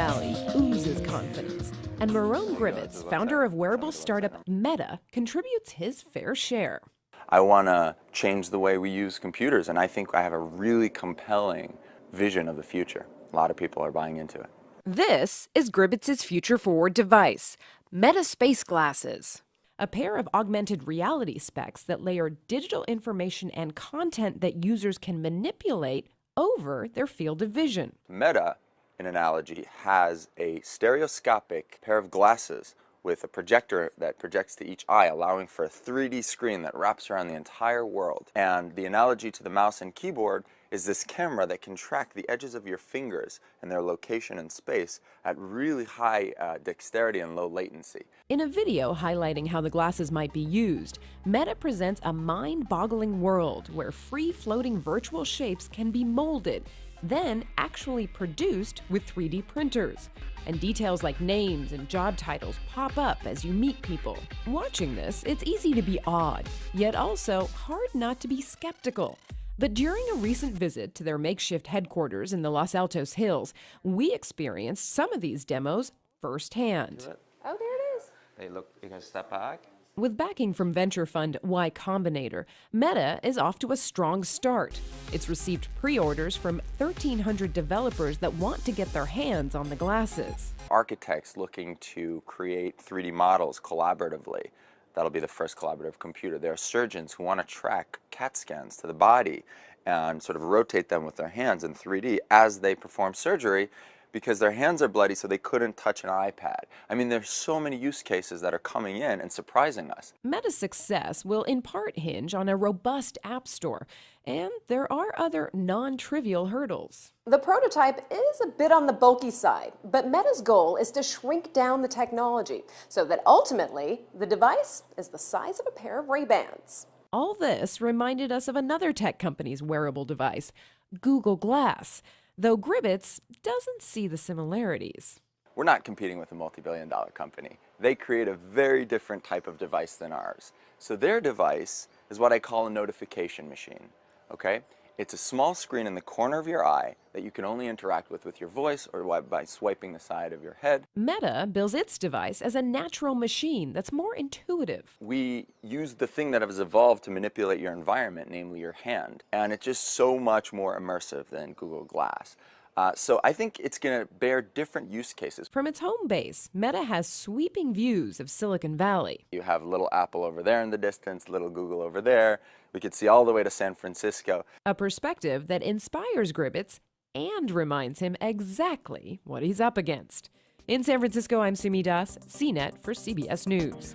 Valley oozes confidence, and Marone Gribbets, founder of wearable startup Meta, contributes his fair share. I want to change the way we use computers, and I think I have a really compelling vision of the future. A lot of people are buying into it. This is Gribbets' future-forward device, Meta Space Glasses, a pair of augmented reality specs that layer digital information and content that users can manipulate over their field of vision. Meta, in analogy, has a stereoscopic pair of glasses with a projector that projects to each eye, allowing for a 3D screen that wraps around the entire world. And the analogy to the mouse and keyboard is this camera that can track the edges of your fingers and their location in space at really high dexterity and low latency. In a video highlighting how the glasses might be used, Meta presents a mind-boggling world where free-floating virtual shapes can be molded, then actually produced with 3D printers. And details like names and job titles pop up as you meet people. Watching this, it's easy to be awed, yet also hard not to be skeptical. But during a recent visit to their makeshift headquarters in the Los Altos Hills, we experienced some of these demos firsthand. Oh, there it is. You can step back. With backing from venture fund Y Combinator, Meta is off to a strong start. It's received pre-orders from 1,300 developers that want to get their hands on the glasses. Architects looking to create 3D models collaboratively. That'll be the first collaborative computer. There are surgeons who want to track CAT scans to the body and sort of rotate them with their hands in 3D as they perform surgery, because their hands are bloody so they couldn't touch an iPad. I mean, there's so many use cases that are coming in and surprising us. Meta's success will in part hinge on a robust app store, and there are other non-trivial hurdles. The prototype is a bit on the bulky side, but Meta's goal is to shrink down the technology so that ultimately the device is the size of a pair of Ray-Bans. All this reminded us of another tech company's wearable device, Google Glass, though Gribbets doesn't see the similarities. We're not competing with a multi-billion-dollar company. They create a very different type of device than ours. So their device is what I call a notification machine, okay? It's a small screen in the corner of your eye that you can only interact with your voice or by swiping the side of your head. Meta bills its device as a natural machine that's more intuitive. We use the thing that has evolved to manipulate your environment, namely your hand, and it's just so much more immersive than Google Glass. So I think it's going to bear different use cases. From its home base, Meta has sweeping views of Silicon Valley. You have little Apple over there in the distance, little Google over there. We could see all the way to San Francisco. A perspective that inspires Gribbets and reminds him exactly what he's up against. In San Francisco, I'm Simi Das, CNET for CBS News.